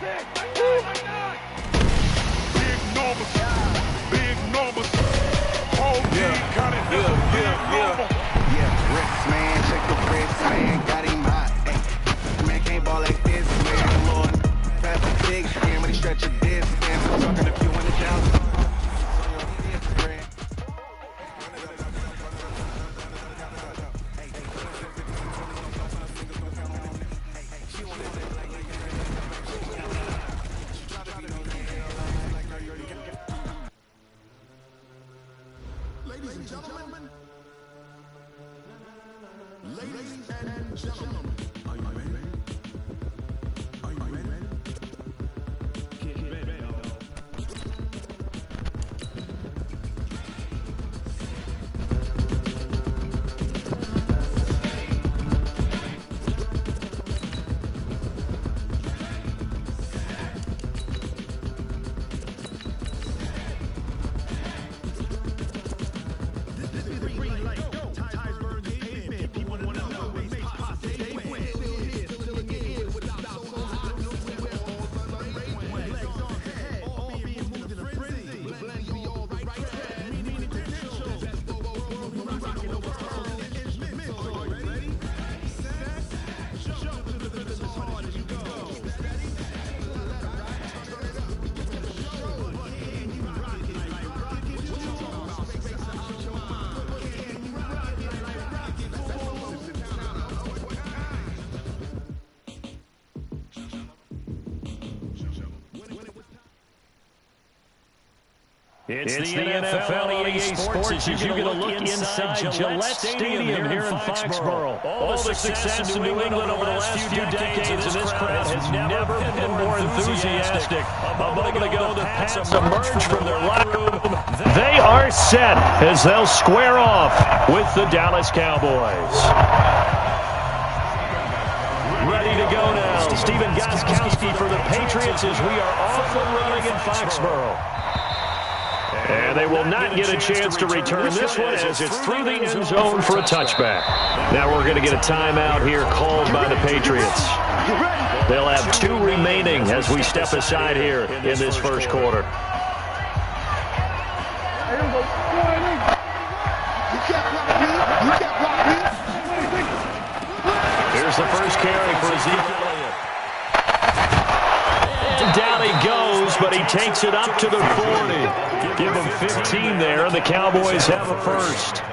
Big numbers, big numbers. Whole team got it. Yeah, Rex, man, check the Rex, man, got him hot. Hey, man can't ball like this, man, Lord. Traffic big, man, when he stretch a disc, man, I'm talking a few $100,000. Ladies and gentlemen, are you ready? Are you ready? Get ready, y'all. It's the NFL EA Sports as you're going to look inside Gillette Stadium here in Foxborough. All the success in New England over the last few decades, and this crowd has never been more enthusiastic. A moment ago, the Pats emerged from their locker room. They are set as they'll square off with the Dallas Cowboys. Ready to go now. Stephen Gostkowski for the Patriots as we are off and running in Foxborough. And they will not get a chance to return this one as it's through the end zone for a touchback. Now we're going to get a timeout here called by the Patriots. They'll have 2 remaining as we step aside here in this first quarter. Here's the first carry for Ezekiel. And down he goes, but he takes it up to the 40. Give him 15 there, and the Cowboys have a first.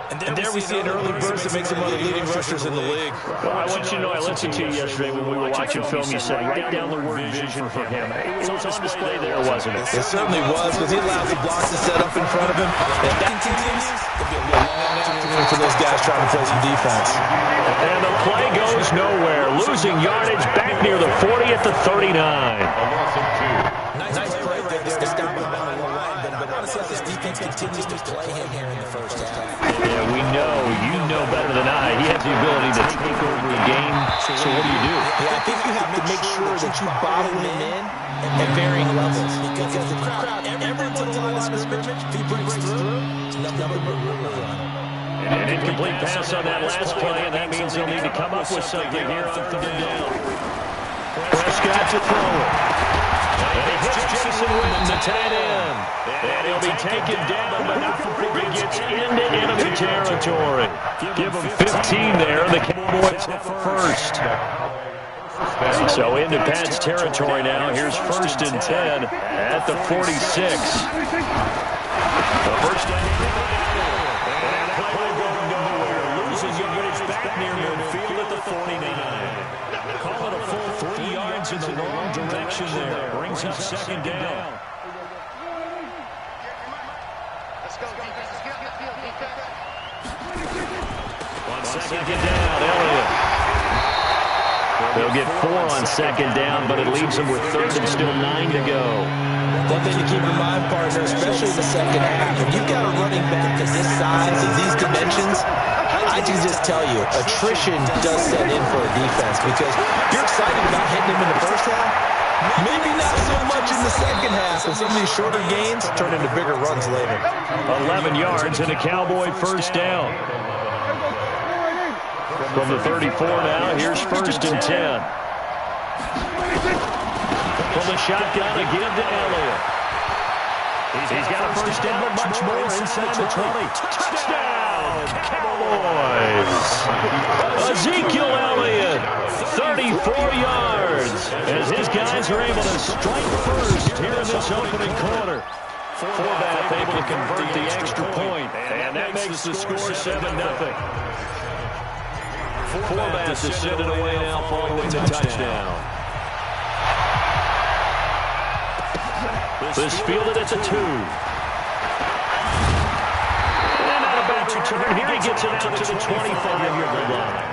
And there we see an early burst that makes him one of the leading rushers in the league. Well, I want you to know, I listened to you yesterday when we were watching film. You said write down the word vision for him. It was on display there, wasn't it? It certainly was, because he allows the blocks to set up in front of him. If that continues, it'll be a long afternoon for those guys trying to play some defense. And the play goes nowhere. Losing yardage back near the 40 at the 39. Nice play there to stop him on the line, but honestly, this defense continues to play him here in the first half. Yeah, we know. You know better than I. He has the ability to take over a game. So what do you do? Yeah, I think you have to make sure that you bottle him in at varying levels. Because the crowd, every line of scrimmage, if he breaks through, it's nothing but room to run. An incomplete pass on that last play, and that means they'll need to come up with something here on 3rd down. Prescott to throw it. And he hits Jason Witten, the tight end. And he'll be taken down, but not before he gets into enemy territory. Give him 15 there, and the Cowboys have a first. So into Pats territory now. Here's 1st and 10 at the 46. The first down. And the play going nowhere. Losing yardage back near midfield at the 49. Call it a full 3 yards in the wrong direction there. Brings up 2nd down. On 2nd down, Elliott. They'll get 4 on 2nd down, but it leaves them with 3rd and still 9 to go. One thing to keep in mind, partner, especially in the second half, when you've got a running back of this size and these dimensions, I can just tell you, attrition does set in for a defense because you're excited about hitting him in the first half. Maybe not so much in the second half, and some of these shorter gains turn into bigger runs later. 11 yards and a Cowboy first down. From the 34 now, here's 1st and 10. from the shotgun to give to Elliott. He's got a first down, but much more inside the 20. Touchdown, Cowboys! Ezekiel Elliott, 34 yards, as his guys are able to strike first here in this opening quarter. Forbath able to convert the extra point, and that makes the score 7-0. Forbath to send it away now following the touchdown. This fielded at the 2. And out about to turn. Here he gets it out to the 25-yard line.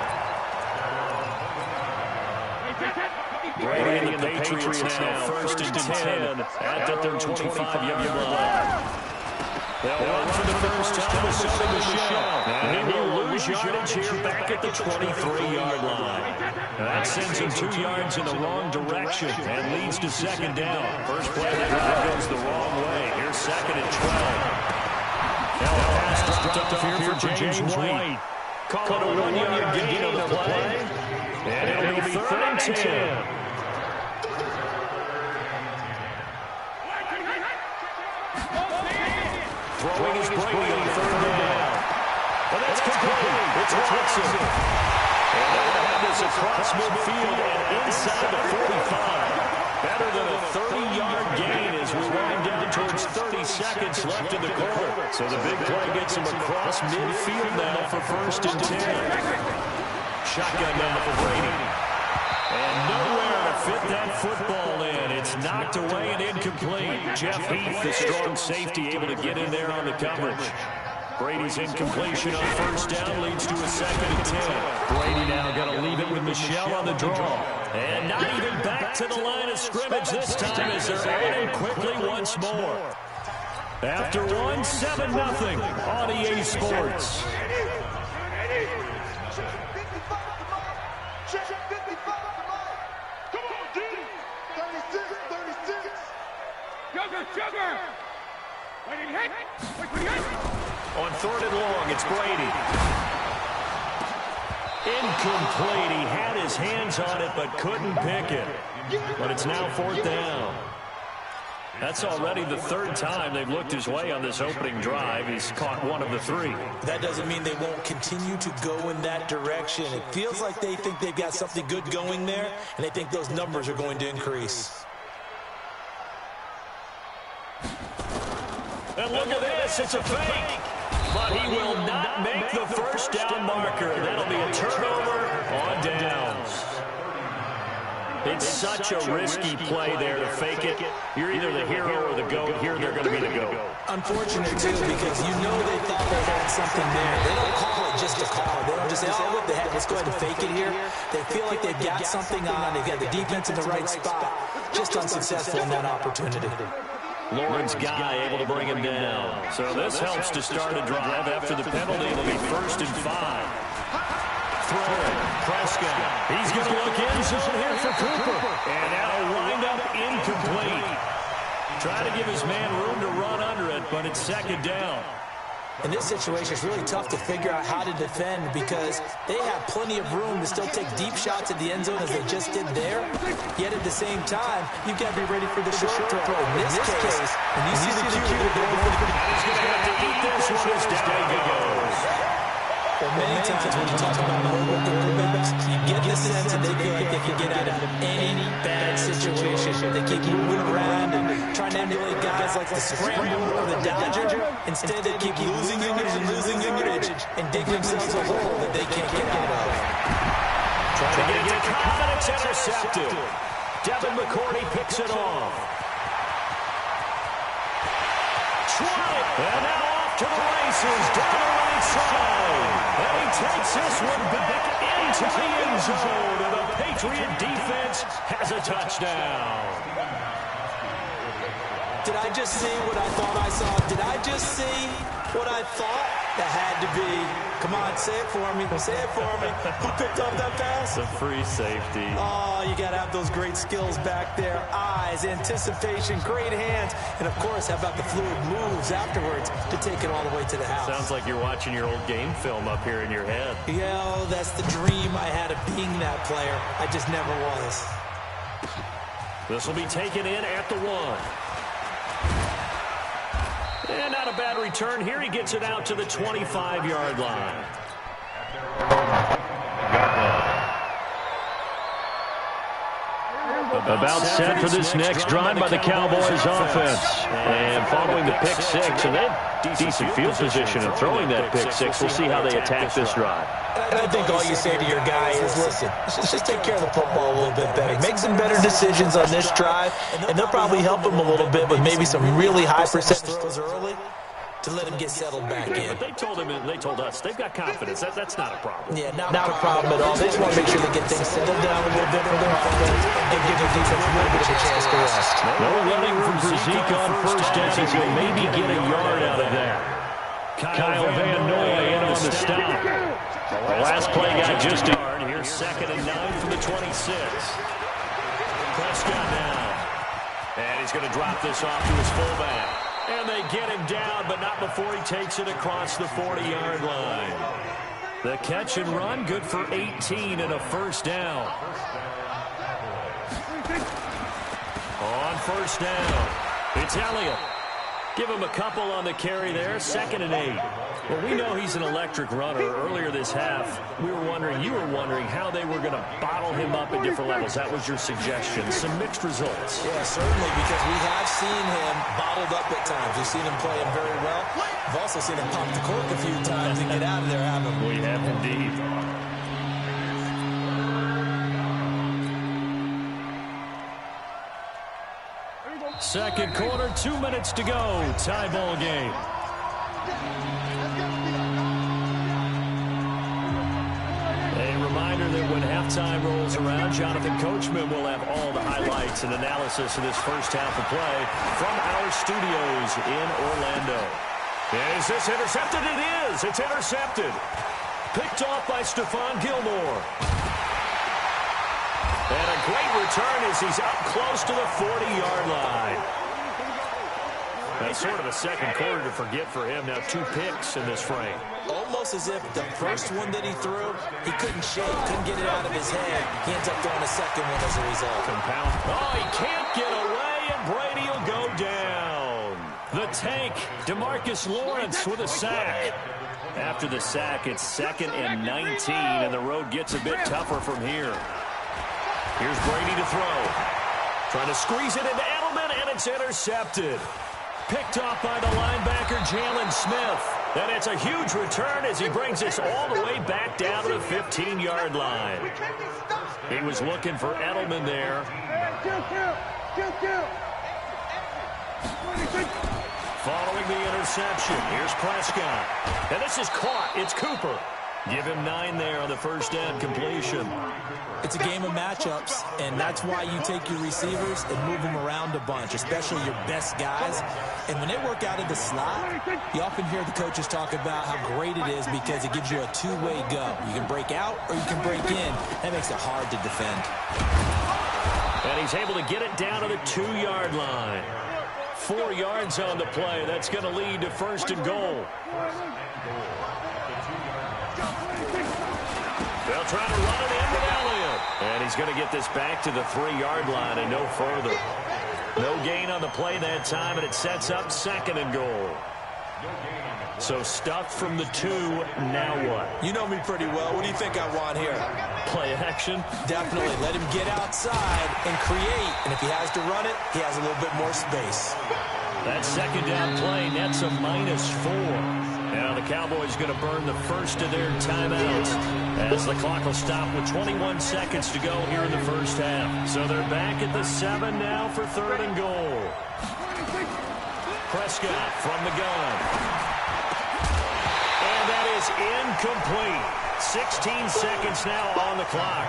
Brady and the Patriots now first and 10 at their 25-yard line. They'll run for the first time with Sony Michel. And he will lose yardage here back at the 23-yard line. That sends him 2 yards in the wrong direction and leads to second down. First play of the drive goes the wrong way. Here's second and 12. Now a pass dropped up here for James White. Call it a 1-yard gain on the play. And it'll be third and 10. Throwing is Brady on third down. And that's complete. It's Watson. And they'll have this across midfield and inside the 45. Better than a 30-yard gain as we wind down towards 30 seconds left in the quarter. So the big play gets him across midfield now for first and 10. Shotgun now for Brady. And nowhere to fit that football in. It's knocked away and incomplete. Jeff Heath, the strong safety, able to get in there on the coverage. Brady's incompletion on first down leads to a second and 10. Brady now got to leave it with Michel on the draw. And not even back to the line of scrimmage this time as they're adding quickly once more. After one, 7-0 on EA Sports. On third and long, it's Brady. Incomplete. He had his hands on it but couldn't pick it. But it's now fourth down. That's already the third time they've looked his way on this opening drive. He's caught one of the 3. That doesn't mean they won't continue to go in that direction. It feels like they think they've got something good going there, and they think those numbers are going to increase. And look at this, it's a fake. But he will not make the first down marker. That'll be a turnover on downs. It's such a risky play there to fake it. You're either the hero or the GOAT. Here they're going to be the GOAT. Unfortunate, too, because you know they thought they had something there. They don't call it just to call it. They don't just say, oh, look, let's go ahead and fake it here. They feel like they've got something on. They've got the defense in the right spot. Just unsuccessful in that opportunity. Lawrence Guy able to bring him down. So this helps to start a drive. After the penalty, it'll be first and 5. Throwing, Prescott. He's going to look in zone here for Cooper. And that'll wind up incomplete. Try to give his man room to run under it, but it's second down. In this situation, it's really tough to figure out how to defend because they have plenty of room to still take deep shots at the end zone as they just did there. Yet at the same time, you've got to be ready for the short throw. In this case, when you see the cue, they're going for the... He's going to have to eat this one as down he goes. Well, many times when you talk about mobile quarterbacks, you get the sense that they feel like they can get out of any bad situation. They keep moving around and trying to emulate guys like the Scrambler or the Dodger. Instead, they keep losing yardage and dig themselves a hole that they can't get out of. Trying to get to confidence intercepted. Devin McCourty picks it off. And now off to the races down the right side. And he takes this one back into the end zone. And the Patriot defense has a touchdown. Did I just see what I thought I saw? Did I just see what I thought? That had to be. Come on, say it for me. Say it for me. Who picked up that pass? The free safety. Oh, you got to have those great skills back there. Eyes, anticipation, great hands. And, of course, how about the fluid moves afterwards to take it all the way to the house? Sounds like you're watching your old game film up here in your head. Yeah, oh, that's the dream I had of being that player. I just never was. This will be taken in at the 1. And not a bad return here. He gets it out to the 25-yard line. About set for this next drive by the Cowboys offense. And following the pick six, and they have decent field position in throwing that pick six. We'll see how they attack this drive. And I think all you say to your guy is, listen, let's just take care of the football a little bit better. Make some better decisions on this drive, and they'll probably help him a little bit with maybe some really high percentage throws early to let him get settled back in. But they told us they've got confidence. That's not a problem. Yeah, not a problem at all. They just want to make sure they get things settled down a little bit for their offense and give their defense a little bit of a chance to rest. No running from Zeke on first down. He'll maybe get a yard out of that. Kyle Van Noy in on the stop. The last play got just a yard. Here's 2nd and 9 from the 26. Prescott now. And he's going to drop this off to his fullback. And they get him down, but not before he takes it across the 40-yard line. The catch and run, good for 18 and a first down. On first down, it's Elliott. Give him a couple on the carry there, 2nd and 8. Well, we know he's an electric runner. Earlier this half, you were wondering how they were going to bottle him up at different levels. That was your suggestion. Some mixed results. Yeah, certainly, because we have seen him bottled up at times. We've seen him play him very well. We've also seen him pop the cork a few times and get out of there, haven't we? We have indeed. Second quarter, 2 minutes to go. Tie ball game. A reminder that when halftime rolls around, Jonathan Coachman will have all the highlights and analysis of this first half of play from our studios in Orlando. Is this intercepted? It is. It's intercepted. Picked off by Stephon Gilmore. And a great return as he's up close to the 40-yard line. That's sort of a second quarter to forget for him. Now 2 picks in this frame. Almost as if the first one that he threw, he couldn't shake, couldn't get it out of his head. He ends up throwing a second one as a result. Compound. Oh, he can't get away, and Brady will go down. The tank, DeMarcus Lawrence with a sack. After the sack, it's 2nd and 19, and the road gets a bit tougher from here. Here's Brady to throw. Trying to squeeze it into Edelman, and it's intercepted. Picked off by the linebacker, Jalen Smith. And it's a huge return as he brings this all the way back down to the 15-yard line. He was looking for Edelman there. Following the interception, here's Prescott. And this is caught. It's Cooper. Give him 9 there on the first down completion. It's a game of matchups, and that's why you take your receivers and move them around a bunch, especially your best guys. And when they work out of the slot, you often hear the coaches talk about how great it is because it gives you a two-way go. You can break out or you can break in. That makes it hard to defend. And he's able to get it down to the 2-yard line. 4 yards on the play. That's going to lead to 1st and goal. They'll try to run it in with Elliott. And he's going to get this back to the 3-yard line and no further. No gain on the play that time, and it sets up 2nd and goal. So stuffed from the 2, now what? You know me pretty well. What do you think I want here? Play action? Definitely. Let him get outside and create. And if he has to run it, he has a little bit more space. That 2nd down play nets a -4. Now the Cowboys going to burn the first of their timeouts as the clock will stop with 21 seconds to go here in the first half. So they're back at the 7 now for 3rd and goal. Prescott from the gun. And that is incomplete. 16 seconds now on the clock.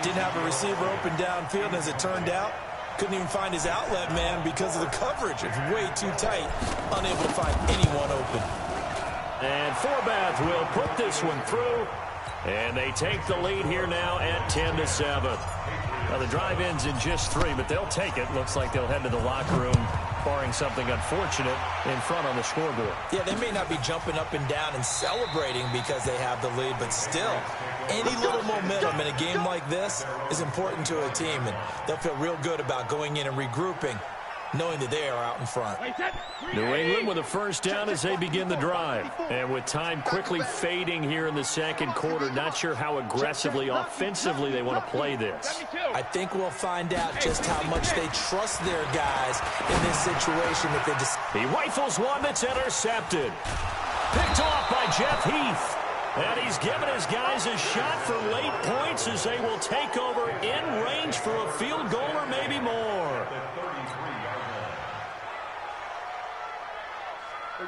Didn't have a receiver open downfield, as it turned out. Couldn't even find his outlet man because of the coverage. It's way too tight. Unable to find anyone open. And Forbath will put this one through. And they take the lead here now at 10-7. Now the drive ends in just 3, but they'll take it. Looks like they'll head to the locker room barring something unfortunate in front on the scoreboard. Yeah, they may not be jumping up and down and celebrating because they have the lead, but still, any little momentum in a game like this is important to a team, and they'll feel real good about going in and regrouping, knowing that they are out in front. New England with a first down as they begin the drive. And with time quickly fading here in the second quarter, not sure how aggressively, offensively they want to play this. I think we'll find out just how much they trust their guys in this situation. If they just He rifles one that's intercepted. Picked off by Jeff Heath. And he's given his guys a shot for late points as they will take over in range for a field goal or maybe more.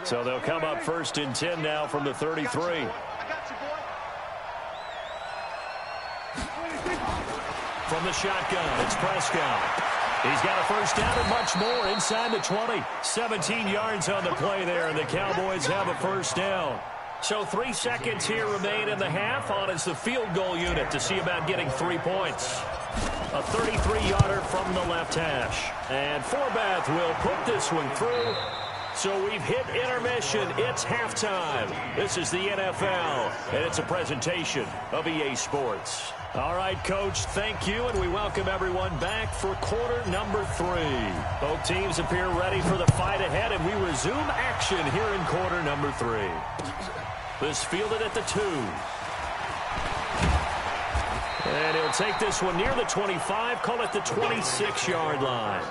So they'll come up first and 10 now from the 33. From the shotgun, it's Prescott. He's got a first down and much more inside the 20. 17 yards on the play there, and the Cowboys have a first down. So 3 seconds here remain in the half. On is the field goal unit to see about getting 3 points. A 33-yarder from the left hash. And Forbath will put this one through. So we've hit intermission. It's halftime. This is the NFL, and it's a presentation of EA Sports. All right, Coach, thank you, and we welcome everyone back for quarter number 3. Both teams appear ready for the fight ahead, and we resume action here in quarter number 3. This fielded at the 2. And he'll take this one near the 25, call it the 26-yard line.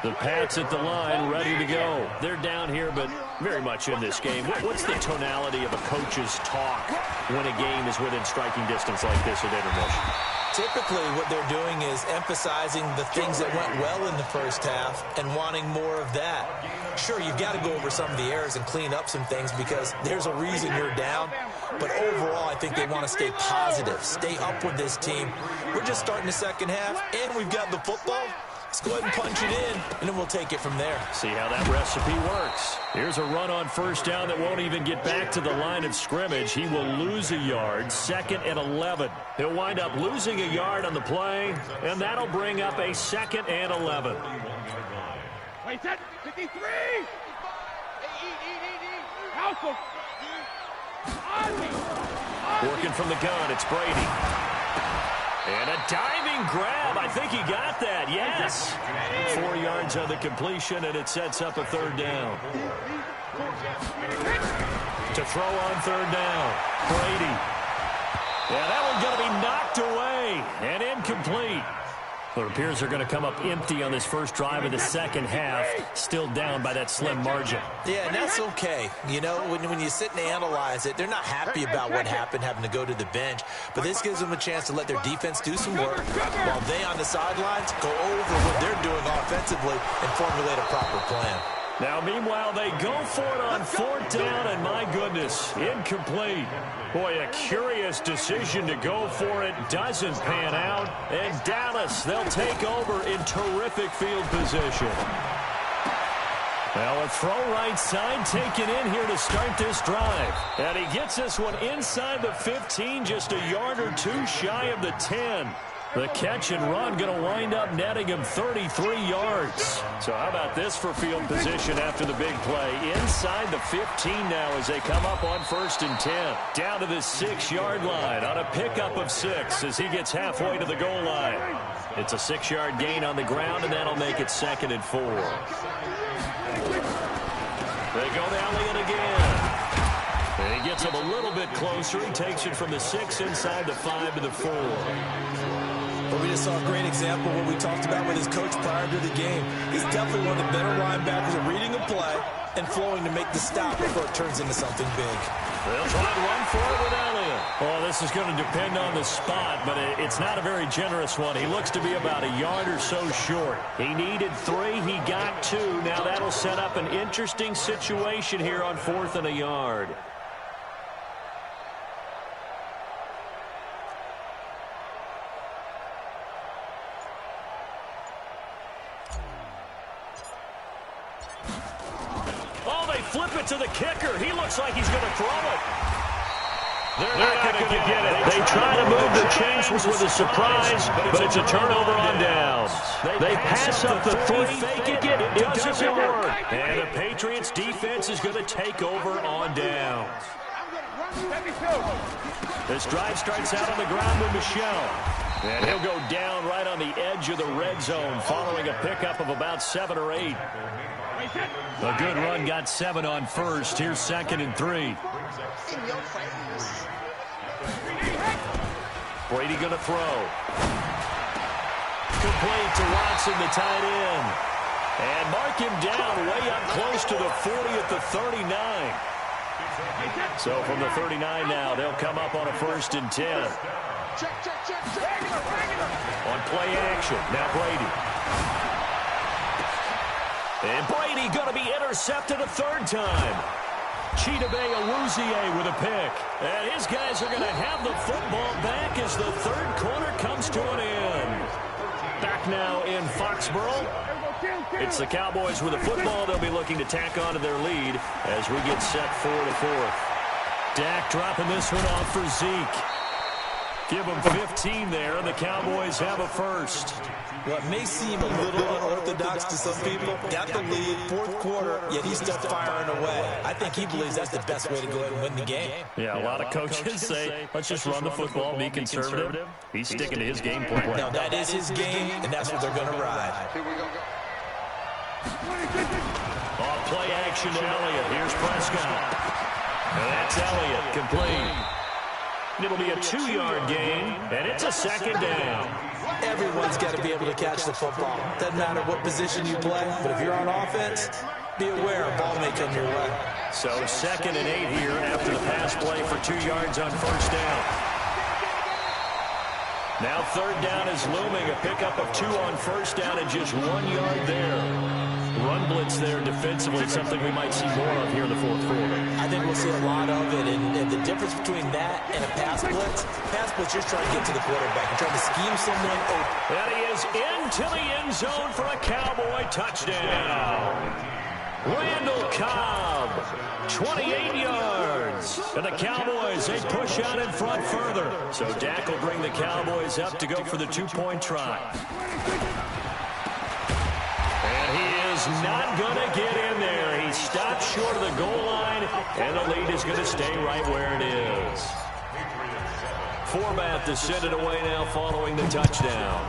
The Pats at the line, ready to go. They're down here, but very much in this game. What's the tonality of a coach's talk when a game is within striking distance like this at intermission? typically what they're doing is emphasizing the things that went well in the first half and wanting more of that. Sure, you've got to go over some of the errors and clean up some things because there's a reason you're down. But overall, I think they want to stay positive, stay up with this team. We're just starting the second half, and we've got the football. Let's go ahead and punch it in, and then we'll take it from there. See how that recipe works. Here's a run on first down that won't even get back to the line of scrimmage. He will lose a yard, 2nd and 11. He'll wind up losing a yard on the play, and that'll bring up a 2nd and 11. Wait, set, 53! House Working from the gun, it's Brady. And a diving grab. I think he got that. Yes. 4 yards on the completion, and it sets up a third down. To throw on third down, Brady. Yeah, that one's going to be knocked away and incomplete. But it appears they're going to come up empty on this first drive of the second half, still down by that slim margin. Yeah, and that's okay. You know, when you sit and analyze it, they're not happy about what happened having to go to the bench. But this gives them a chance to let their defense do some work while they on the sidelines go over what they're doing offensively and formulate a proper plan. Now, meanwhile, they go for it on fourth down, and my goodness, incomplete. Boy, a curious decision to go for it. Doesn't pan out. And Dallas, they'll take over in terrific field position. Now, a throw right side taken in here to start this drive. And he gets this one inside the 15, just a yard or two shy of the 10. The catch and run going to wind up netting him 33 yards. So how about this for field position after the big play? Inside the 15 now as they come up on 1st and 10. Down to the 6-yard line on a pickup of 6 as he gets halfway to the goal line. It's a 6-yard gain on the ground, and that'll make it 2nd and 4. They go to Elliott again. And he gets him a little bit closer. He takes it from the 6 inside the 5 to the 4. But we just saw a great example of what we talked about with his coach prior to the game. He's definitely one of the better linebackers at reading a play and flowing to make the stop before it turns into something big. They'll try to run for it with Elliott. Oh, this is going to depend on the spot, but it's not a very generous one. He looks to be about a yard or so short. He needed 3. He got 2. Now that'll set up an interesting situation here on 4th and a yard. Flip it to the kicker. He looks like he's going to throw it. They're not going to get it. They try to move the chains with a surprise, but it's a turnover on downs. They pass up the 3, fake it, it doesn't work. And the Patriots defense is going to take over on downs. This drive starts out on the ground with Michel. And he'll go down right on the edge of the red zone following a pickup of about 7 or 8. A good run got 7 on first. Here's 2nd and 3. Brady going to throw. Complete to Watson, the tight end. And mark him down way up close to the 40 at the 39. So from the 39 now, they'll come up on a 1st and 10. On play action, now Brady. And Brady going to be intercepted a 3rd time. Chidobe Awuzie with a pick. And his guys are going to have the football back as the 3rd quarter comes to an end. Back now in Foxborough. It's the Cowboys with the football. They'll be looking to tack on to their lead as we get set for the 4th. Dak dropping this one off for Zeke. Give them 15 there, and the Cowboys have a 1st. What may seem a little unorthodox to some people, got the lead, 4th quarter, yet he's still firing away. I think he believes that's the best way to go ahead and win the game. Yeah, a lot of coaches say, let's just run the football, be conservative. He's sticking to his game plan. Now, that is his game, and that's what they're going to ride. Off play action to Elliott. Here's Prescott. And that's Elliott, complete. It'll be a 2-yard gain, and it's a 2nd down. Everyone's got to be able to catch the football. Doesn't matter what position you play, but if you're on offense, be aware a ball may come your way. So 2nd and 8 here after the pass play for 2 yards on 1st down. Now 3rd down is looming, a pickup of 2 on 1st down and just 1 yard there. Run blitz there defensively, something we might see more of here in the 4th quarter. I think we'll see a lot of it, and the difference between that and a pass blitz, just trying to get to the quarterback and trying to scheme someone open. And he is into the end zone for a Cowboy touchdown. Randall Cobb, 28 yards. And the Cowboys, they push out in front further. So Dak will bring the Cowboys up to go for the 2-point try. And he is not going to get in there. He stopped short of the goal line, and the lead is going to stay right where it is. Forbath to send it away now following the touchdown.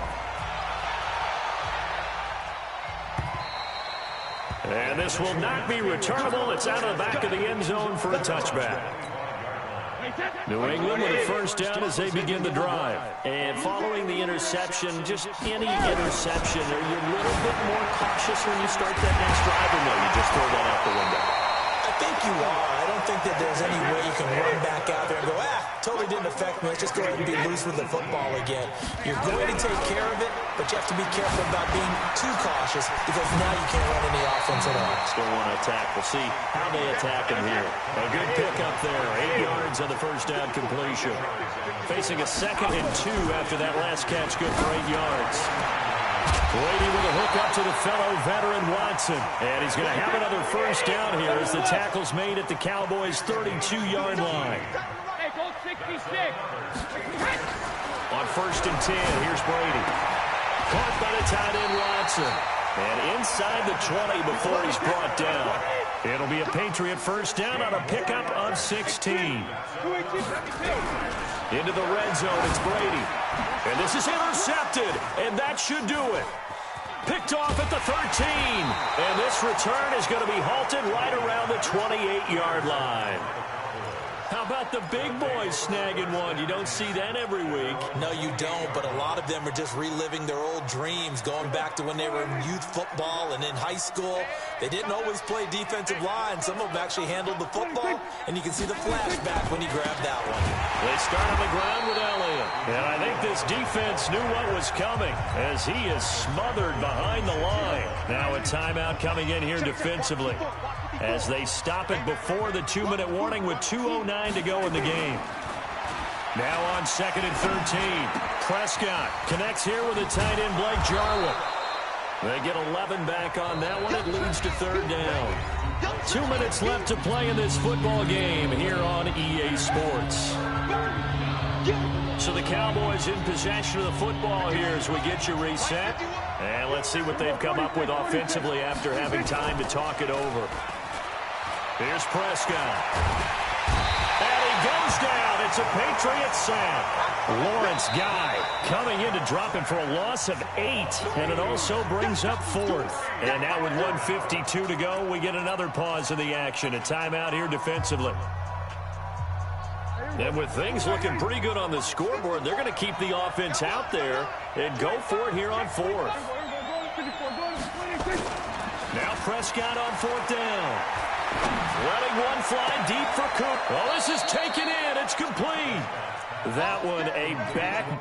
And this will not be returnable. It's out of the back of the end zone for a touchback. New England with a 1st down as they begin the drive. And following the interception, just any interception, are you a little bit more cautious when you start that next drive, or no, you just throw that out the window? I think you are. I don't think that there's any way you can run back out there and go, totally didn't affect me. Let's just go ahead and be loose with the football again. You're going to take care of it, but you have to be careful about being too cautious because now you can't run any offense at all. Still want to attack. We'll see how they attack him here. A good pickup there. 8 yards on the 1st down completion. Facing a 2nd and 2 after that last catch. Good for 8 yards. Brady with a hook up to the fellow veteran Watson. And he's going to have another 1st down here as the tackle's made at the Cowboys' 32-yard line. On 1st and 10, here's Brady. Caught by the tight end Watson. And inside the 20 before he's brought down. It'll be a Patriot 1st down on a pickup of 16. Into the red zone, it's Brady. And this is intercepted, and that should do it. Picked off at the 13. And this return is going to be halted right around the 28-yard line. How about the big boys snagging one? You don't see that every week. No, you don't, but a lot of them are just reliving their old dreams, going back to when they were in youth football and in high school. They didn't always play defensive line. Some of them actually handled the football, and you can see the flashback when he grabbed that one. They start on the ground with Elliott. And I think this defense knew what was coming as he is smothered behind the line. Now a timeout coming in here defensively as they stop it before the 2-minute warning with 2:09 to go in the game. Now on 2nd and 13. Prescott connects here with the tight end Blake Jarwin. They get 11 back on that one. It leads to 3rd down. 2 minutes left to play in this football game here on EA Sports. So the Cowboys in possession of the football here as we get you reset. And let's see what they've come up with offensively after having time to talk it over. Here's Prescott. And he goes down. It's a Patriots sack. Lawrence Guy coming in to drop him for a loss of 8. And it also brings up 4th. And now with 1:52 to go, we get another pause in the action. A timeout here defensively. And with things looking pretty good on the scoreboard, they're going to keep the offense out there and go for it here on 4th. Now Prescott on 4th down. Letting one fly deep for Coop. Well, this is taken in. It's complete. That one a back.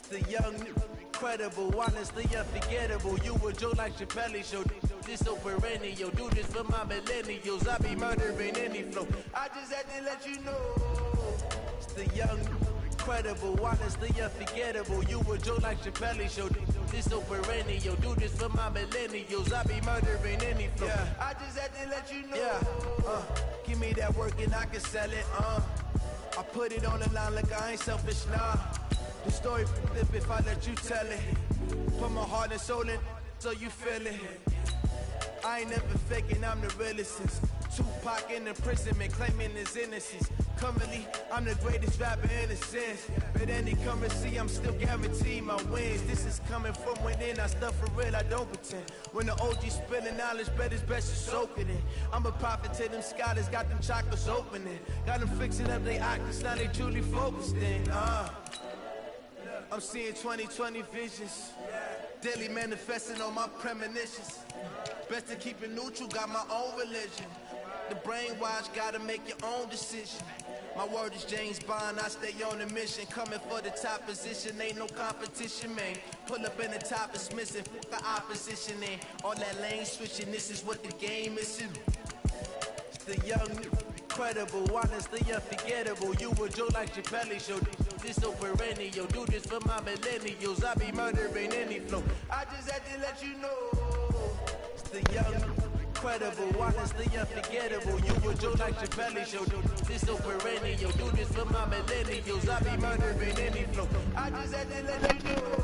The young, incredible, honestly unforgettable. You a Joe like Chappelle show. This so perennial. Do this for my millennials. I be murdering any flow. I just had to let you know. It's the young, incredible, honestly unforgettable. You a Joe like Chappelle show. This so perennial. Do this for my millennials. I be murdering any flow. Yeah. I just had to let you know. Yeah. Give me that work and I can sell it. I put it on the line like I ain't selfish, nah. The story flip if I let you tell it. Put my heart and soul in so you feel it. I ain't never faking, I'm the realest since Tupac in imprisonment, claiming his innocence. Currently, I'm the greatest rapper in a sense. But any currency, I'm still guaranteed my wins. This is coming from within, I stuff for real, I don't pretend. When the OG spilling knowledge, bet it's best to soak it in. I'm a prophet to them scholars, got them chakras opening. Got them fixing up they octaves, now they truly focused in. I'm seeing 2020 visions. Daily manifesting on my premonitions. Best to keep it neutral, got my own religion. The brainwash, gotta make your own decision. My word is James Bond, I stay on a mission. Coming for the top position, ain't no competition, man. Pull up in the top, it's missing, fuck the opposition, ain't all that lane switching, this is what the game is. It's the young, incredible, honestly unforgettable. You a Joe like Chappelle show. This so perennial. Do this for my millennials. I be murdering any flow. I just had to let you know. It's the young, incredible, honestly unforgettable. You a Joe like Chappelle show. This so perennial. Do this for my millennials. I be murdering any flow. I just had to let you know.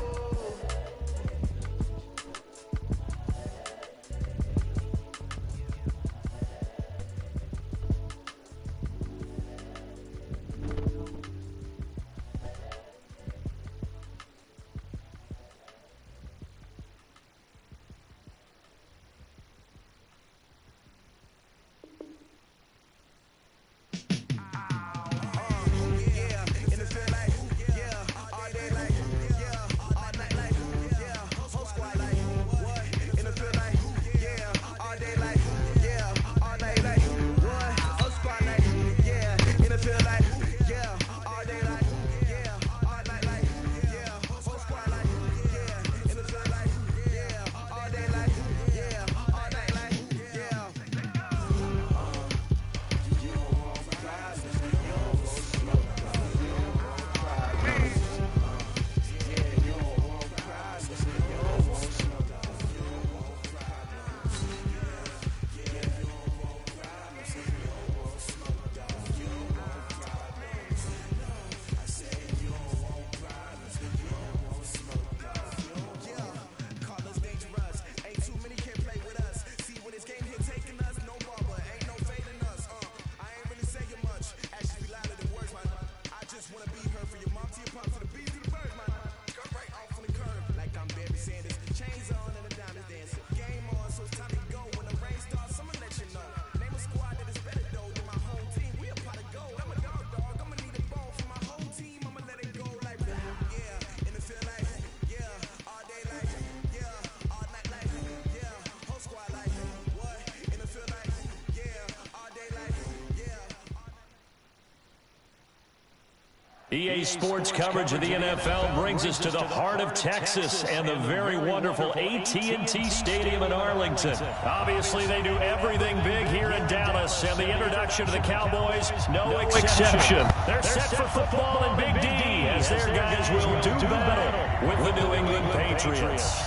EA Sports coverage of the NFL brings us to the heart of Texas and the very wonderful AT&T Stadium in Arlington. Obviously, they do everything big here in Dallas, and the introduction to the Cowboys, no exception. They're set for football in Big D as their guys will do battle with the New England Patriots.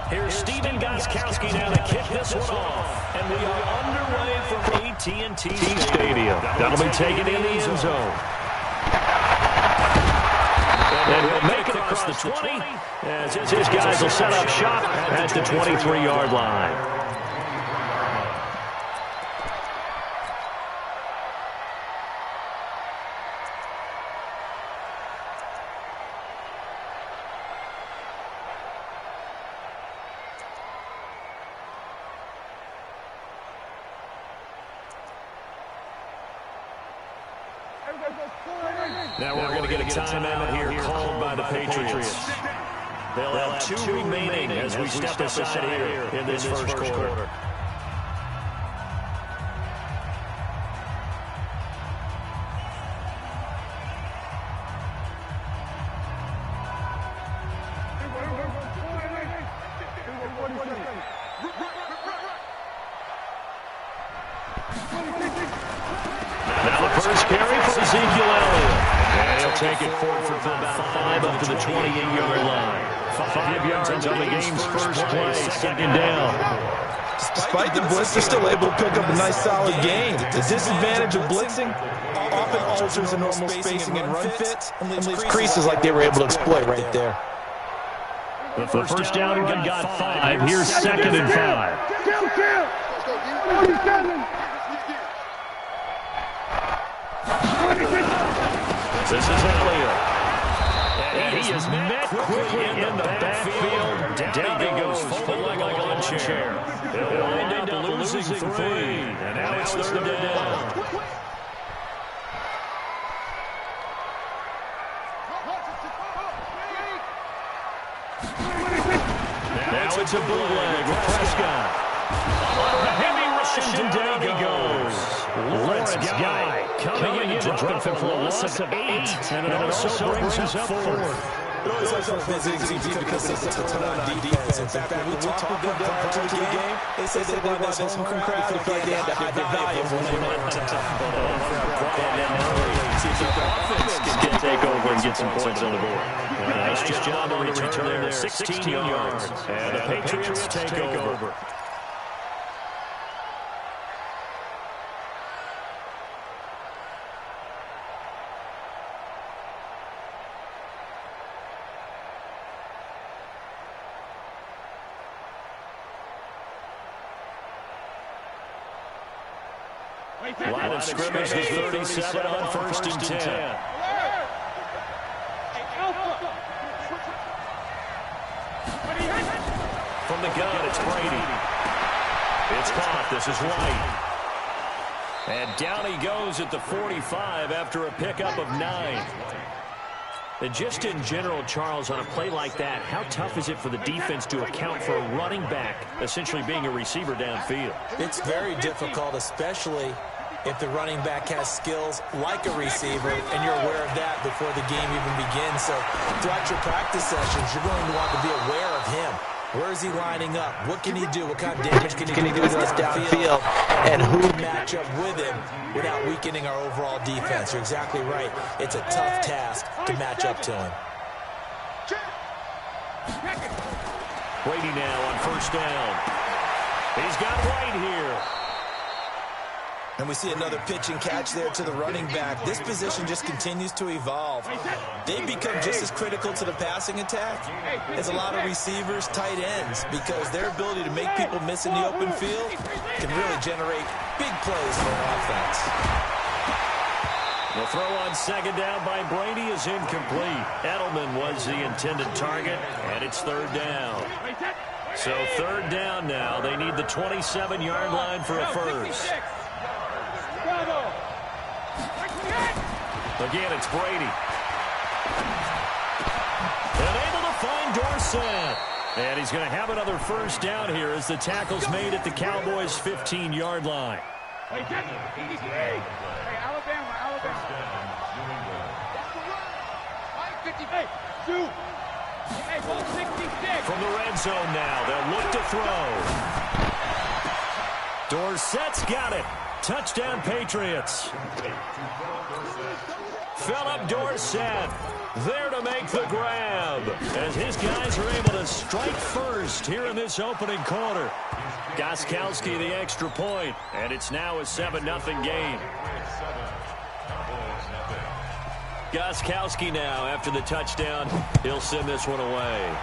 Here's Stephen Gostkowski now to kick this one off, and we are underway from AT&T Stadium. That'll be taken in the end zone. And he'll make it across the 20 as his guys will set up shop at the 23-yard line. Now we're going to get a timeout here called by the Patriots. They'll have two remaining as we step aside here in this first quarter. Now the first carry for Ezekiel Elliott. And he'll take it forward for about 5 up to the 28-yard line. 5 yards until the game's first play, second down. Despite the blitz, they're still able to pick up a nice solid gain. The disadvantage of blitzing often alters the normal spacing and run fits and leaves creases like they were able to exploit right there. The first down got 5. Here's second and 5. This is Elliott. And he is met quickly in the backfield. Down he goes, full like a lawn chair. He'll wind up losing 3. And now it's third down. Now it's a bootleg with Prescott. On a heavy rush, and down he goes. Lawrence Guy coming in to drop him for a loss of 8. And it also brings us up 4th. It always has fun visiting because it's a ton on defense. In fact, when we talked with them prior to the game, they said they wanted this home crowd to feel like they had to hide their value when they went to offense can take over and get some points on the board. Nice job to return there, 16 yards. And the Patriots take over. Line of scrimmage is 37 on 1st and 10. From the gun, it's Brady. It's caught. This is White. And down he goes at the 45 after a pickup of 9. And just in general, Charles, on a play like that, how tough is it for the defense to account for a running back essentially being a receiver downfield? It's very difficult, especially if the running back has skills like a receiver, and you're aware of that before the game even begins. So throughout your practice sessions, you're going to want to be aware of him. Where is he lining up? What can he do? What kind of damage can he do to us downfield? And who match up with him without weakening our overall defense? You're exactly right. It's a tough task to match up to him. Brady now on 1st down. He's got White here. And we see another pitch and catch there to the running back. This position just continues to evolve. They become just as critical to the passing attack as a lot of receivers, tight ends, because their ability to make people miss in the open field can really generate big plays for an offense. The throw on 2nd down by Brady is incomplete. Edelman was the intended target, and it's 3rd down. So 3rd down now. They need the 27-yard line for a first. Again, it's Brady. And able to find Dorsett. And he's going to have another first down here as the tackle's made at the Cowboys' 15-yard line. Hey, shoot. Hey, ball 66. From the red zone now, they'll look to throw. Dorsett's got it. Touchdown, Patriots. Philip Dorsett there to make the grab as his guys are able to strike first here in this opening quarter. Gostkowski the extra point, and it's now a 7-0 game. Gostkowski now after the touchdown. He'll send this one away.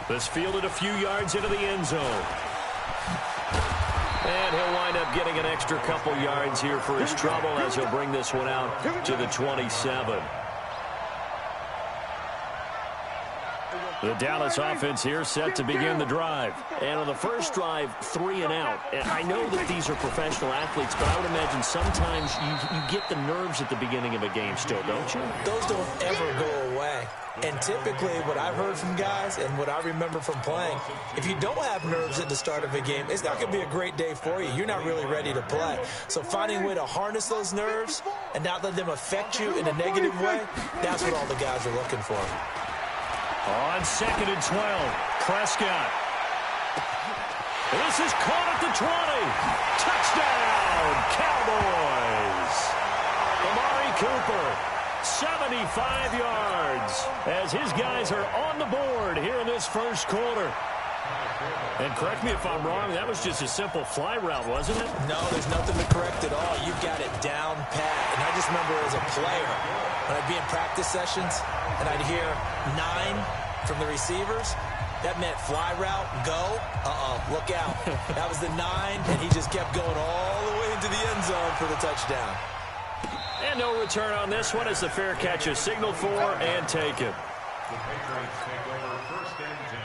This fielded a few yards into the end zone. And he'll wind up getting an extra couple yards here for his trouble as he'll bring this one out to the 27. The Dallas offense here set to begin the drive. And on the first drive, 3 and out. And I know that these are professional athletes, but I would imagine sometimes you get the nerves at the beginning of a game still, don't you? Those don't ever go away. And typically what I've heard from guys and what I remember from playing, if you don't have nerves at the start of a game, it's not going to be a great day for you. You're not really ready to play. So finding a way to harness those nerves and not let them affect you in a negative way, that's what all the guys are looking for. On 2nd and 12, Prescott. This is caught at the 20. Touchdown, Cowboys. Amari Cooper, 75 yards, as his guys are on the board here in this first quarter. And correct me if I'm wrong, that was just a simple fly route, wasn't it? No, there's nothing to correct at all. You've got it down pat. And I just remember as a player, when I'd be in practice sessions and I'd hear 9 from the receivers, that meant fly route, go, look out. That was the 9, and he just kept going all the way into the end zone for the touchdown. And no return on this one as the fair catch is signaled for and taken. The Patriots take over 1st and 10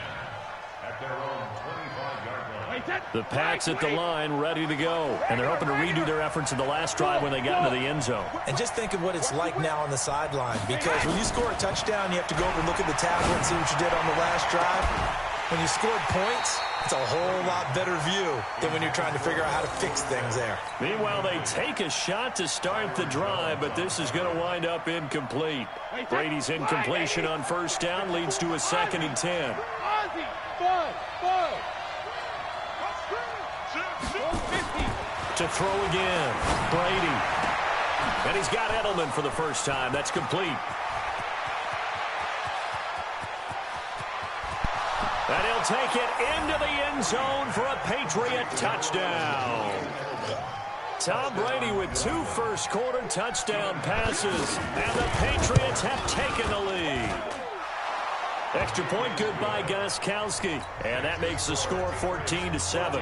at their own 25-yard line. The Pats at the line, ready to go. And they're hoping to redo their efforts in the last drive when they got into the end zone. And just think of what it's like now on the sideline, because when you score a touchdown, you have to go over and look at the tablet and see what you did on the last drive. When you scored points, it's a whole lot better view than when you're trying to figure out how to fix things there. Meanwhile, they take a shot to start the drive, but this is going to wind up incomplete. Brady's incompletion on 1st down leads to a 2nd and 10. To throw again, Brady. And he's got Edelman for the first time. That's complete. And he'll take it into the end zone for a Patriot touchdown. Tom Brady with 2 first-quarter touchdown passes, and the Patriots have taken the lead. Extra point good by Gostkowski, and that makes the score 14-7.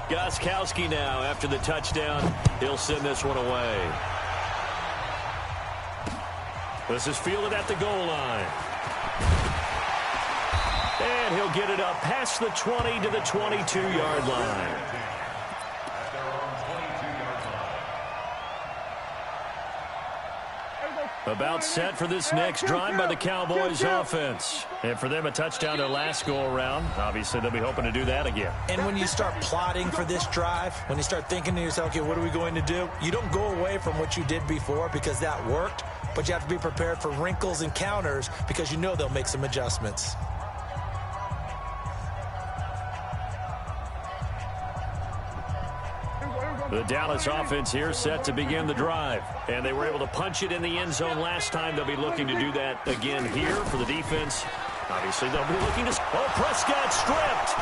Gostkowski now after the touchdown. He'll send this one away. This is fielded at the goal line. And he'll get it up past the 20 to the 22-yard line. About set for this next drive by the Cowboys offense. And for them, a touchdown their last go-around. Obviously, they'll be hoping to do that again. And when you start plotting for this drive, when you start thinking to yourself, okay, what are we going to do? You don't go away from what you did before because that worked, but you have to be prepared for wrinkles and counters because you know they'll make some adjustments. The Dallas offense here set to begin the drive. And they were able to punch it in the end zone last time. They'll be looking to do that again here for the defense. Obviously, they'll be looking to... Oh, Prescott stripped.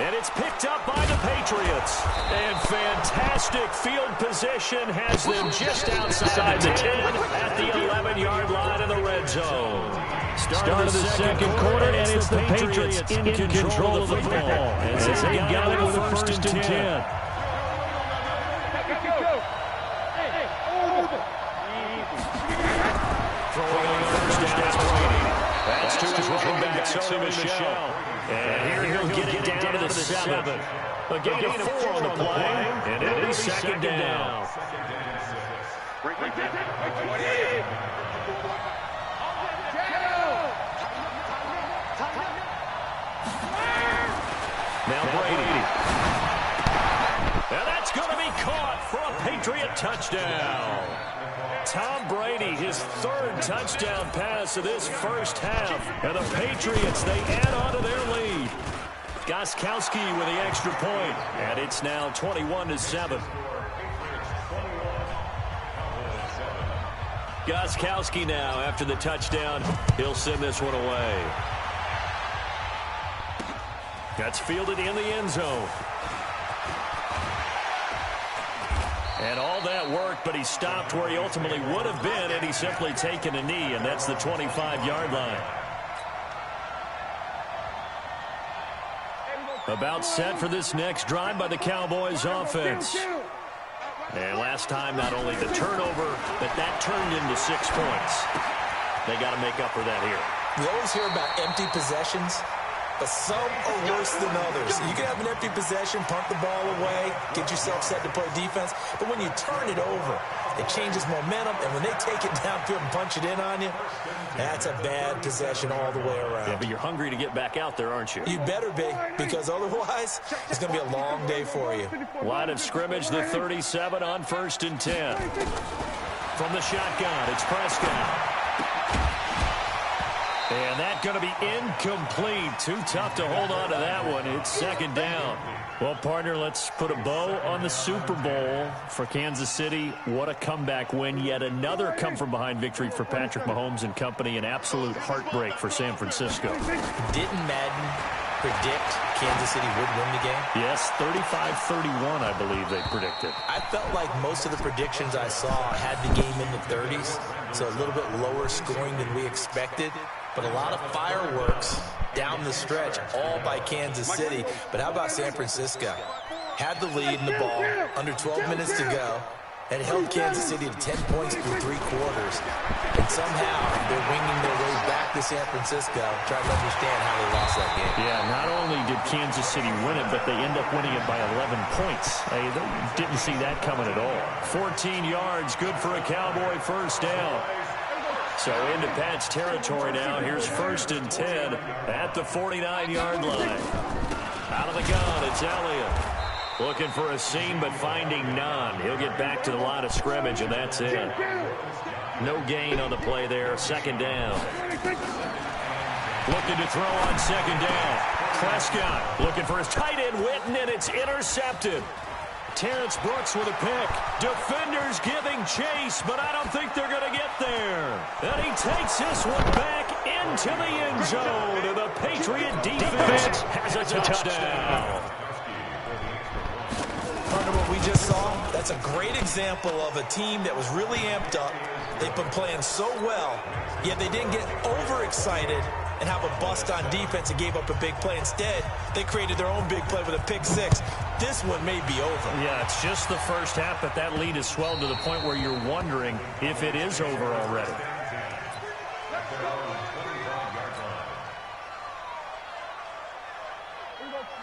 And it's picked up by the Patriots. And fantastic field position has them just outside the 10 at the 11-yard line in the red zone. Start of the second quarter, and it's the Patriots in control of the football. As they got it with a 1st and 10. That's to his running back, Sony Michel. And here he'll get it down to the 7. A gain of 4 on the play, and it'll be 2nd down. Now Brady. And that's going to be caught for a Patriot touchdown. Tom Brady, his third touchdown pass of this first half. And the Patriots, they add on to their lead. Gostkowski with the extra point. And it's now 21-7. Gostkowski now after the touchdown. He'll send this one away. That's fielded in the end zone. And all that worked, but he stopped where he ultimately would have been, and he's simply taken a knee, and that's the 25-yard line. About set for this next drive by the Cowboys offense. And last time, not only the turnover, but that turned into 6 points. They got to make up for that here. We always hear about empty possessions, but some are worse than others. You can have an empty possession, punt the ball away, get yourself set to play defense, but when you turn it over, it changes momentum, and when they take it downfield and punch it in on you, that's a bad possession all the way around. Yeah, but you're hungry to get back out there, aren't you? You better be, because otherwise, it's going to be a long day for you. Line of scrimmage, the 37 on 1st and 10. From the shotgun, it's Prescott. And that's going to be incomplete. Too tough to hold on to that one. It's second down. Well, partner, let's put a bow on the Super Bowl for Kansas City. What a comeback win. Yet another come-from-behind victory for Patrick Mahomes and company. An absolute heartbreak for San Francisco. Didn't Madden predict Kansas City would win the game? Yes, 35-31, I believe they predicted. I felt like most of the predictions I saw had the game in the 30s, so a little bit lower scoring than we expected. But a lot of fireworks down the stretch, all by Kansas City. But how about San Francisco? Had the lead in the ball, under 12 minutes to go, and held Kansas City to 10 points through 3 quarters. And somehow they're winging their way back to San Francisco, trying to understand how they lost that game. Yeah, not only did Kansas City win it, but they end up winning it by 11 points. They didn't see that coming at all. 14 yards, good for a Cowboy first down. So into Pat's territory now. Here's 1st and 10 at the 49-yard line. Out of the gun, it's Elliott. Looking for a seam, but finding none. He'll get back to the line of scrimmage, and that's it. No gain on the play there. Second down. Looking to throw on second down. Prescott looking for his tight end, Witten, and it's intercepted. Terrence Brooks with a pick. Defenders giving chase, but I don't think they're going to get there. And he takes this one back into the end zone. And the Patriot defense has a touchdown. Partner, what we just saw, that's a great example of a team that was really amped up. They've been playing so well, yet they didn't get overexcited and have a bust on defense and gave up a big play. Instead, they created their own big play with a pick six. This one may be over. Yeah, it's just the first half, but that lead has swelled to the point where you're wondering if it is over already.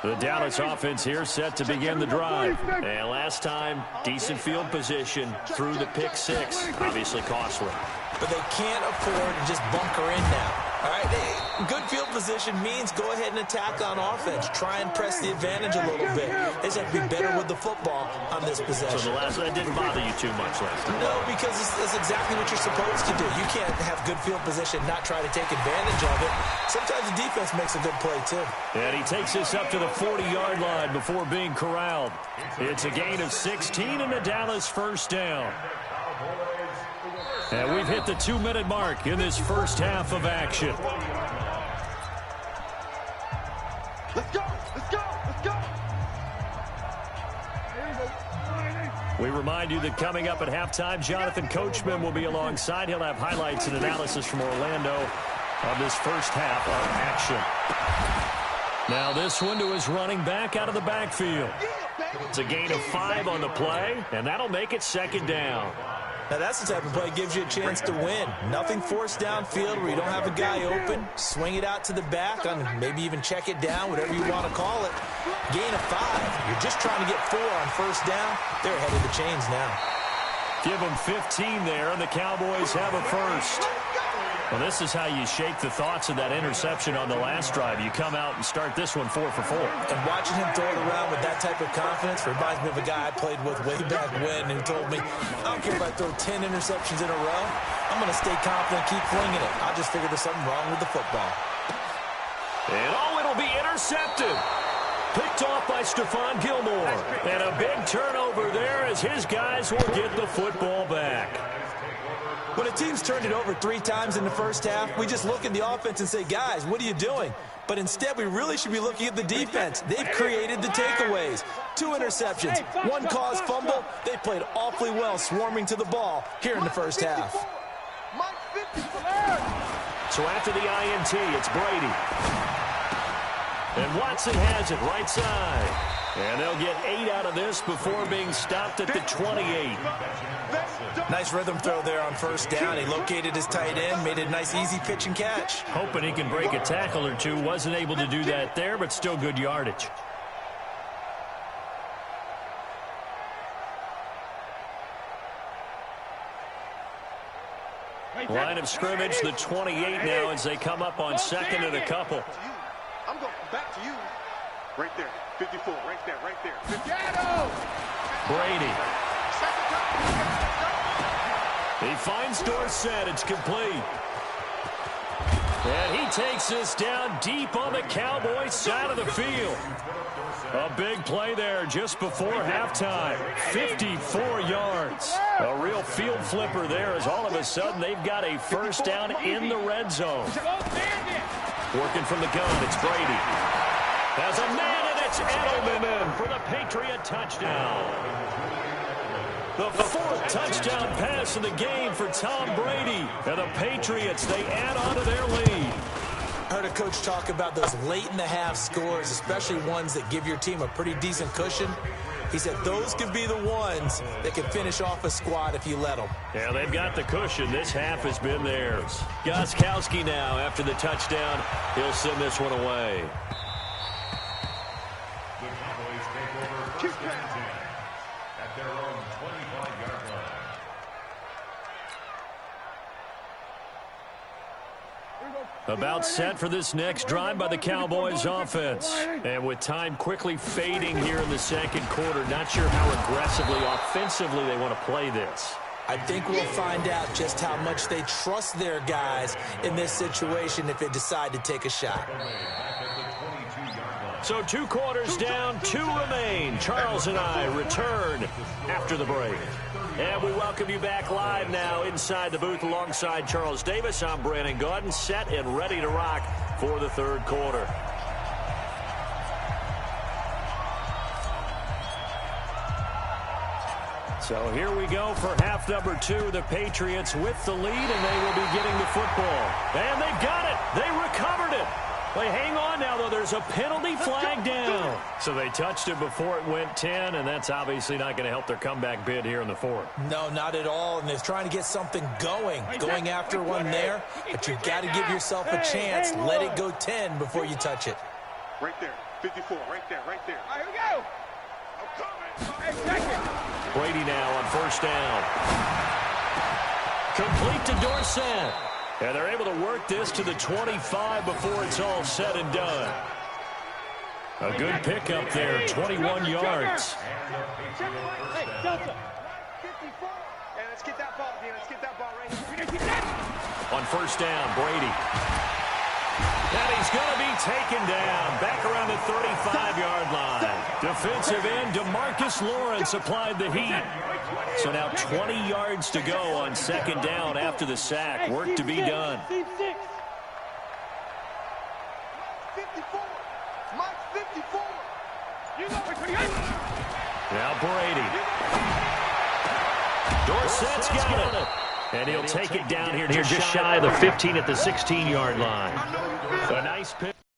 The Dallas offense here set to begin the drive. And last time, decent field position through the pick six. Obviously costly. But they can't afford to just bunker in now. All right, good field position means go ahead and attack on offense. Try and press the advantage a little bit. They just have to be better with the football on this possession. So the last one didn't bother you too much last time? No, because it's exactly what you're supposed to do. You can't have good field position, not try to take advantage of it. Sometimes the defense makes a good play, too. And he takes this up to the 40-yard line before being corralled. It's a gain of 16 and a Dallas first down. And we've hit the 2-minute mark in this first half of action. Let's go! Let's go! Let's go! We remind you that coming up at halftime, Jonathan Coachman will be alongside. He'll have highlights and analysis from Orlando of this first half of action. Now this one to his running back out of the backfield. It's a gain of 5 on the play, and that'll make it second down. Now, that's the type of play that gives you a chance to win. Nothing forced downfield where you don't have a guy open. Swing it out to the back, and maybe even check it down, whatever you want to call it. Gain of 5. You're just trying to get 4 on first down. They're ahead of the chains now. Give them 15 there, and the Cowboys have a first. Well, this is how you shake the thoughts of that interception on the last drive. You come out and start this one 4 for 4. And watching him throw it around with that type of confidence reminds me of a guy I played with way back when who told me, I don't care if I throw 10 interceptions in a row, I'm going to stay confident and keep flinging it. I just figured there's something wrong with the football. And it'll be intercepted. Picked off by Stephon Gilmore. And a big turnover there as his guys will get the football back. When a team's turned it over 3 times in the first half, we just look at the offense and say, guys, what are you doing? But instead, we really should be looking at the defense. They've created the takeaways. 2 interceptions, 1 caused fumble. They played awfully well swarming to the ball here in the first half. So after the INT, it's Brady. And Watson has it right side. And they'll get 8 out of this before being stopped at the 28. Nice rhythm throw there on first down. He located his tight end, made it a nice easy pitch and catch. Hoping he can break a tackle or two. Wasn't able to do that there, but still good yardage. Line of scrimmage, the 28 now as they come up on second and a couple. I'm going back to you. Right there. 54. Right there. Right there. Brady. He finds Dorsett. It's complete. And he takes this down deep on the Cowboys side of the field. A big play there just before halftime. 54 yards. A real field flipper there as all of a sudden they've got a first down in the red zone. Working from the gun, it's Brady. Has a man, and it's Edelman in for the Patriot touchdown. The 4th touchdown pass of the game for Tom Brady. And the Patriots, they add on to their lead. I heard a coach talk about those late-in-the-half scores, especially ones that give your team a pretty decent cushion. He said those could be the ones that can finish off a squad if you let them. Yeah, they've got the cushion. This half has been theirs. Gostkowski now after the touchdown. He'll send this one away. The Cowboys take over first and 10 at their own 25-yard line. About set for this next drive by the Cowboys offense. And with time quickly fading here in the second quarter, not sure how aggressively, offensively they want to play this. I think we'll find out just how much they trust their guys in this situation if they decide to take a shot. So 2 quarters down, 2 remain. Charles and I return after the break. And we welcome you back live now inside the booth alongside Charles Davis. I'm Brandon Gaudin, set and ready to rock for the 3rd quarter. So here we go for half number 2. The Patriots with the lead, and they will be getting the football. And they've got it. They recovered it. They hang on now, though. There's a penalty flag down. So they touched it before it went 10, and that's obviously not going to help their comeback bid here in the 4th. No, not at all. And they're trying to get something going after one there. But you've got to give yourself a chance. Let it go 10 before you touch it. Right there. 54. Right there. Right there. All right, here we go. Hey, second. Brady now on first down. Complete to Dorsett. And they're able to work this to the 25 before it's all said and done. A good pickup there, 21 yards. Hey, Delta. 54. Hey, let's get that ball, Dan. Let's get that ball right here. On first down, Brady. And he's going to be taken down back around the 35-yard line. Defensive end DeMarcus Lawrence applied the heat. So now 20 yards to go on second down after the sack. Work to be done. 54. Mike 54. You know which one you got. Now Brady. Dorsett's got it. And he'll take it down here just shy of the 15 at the 16-yard line. A nice pick.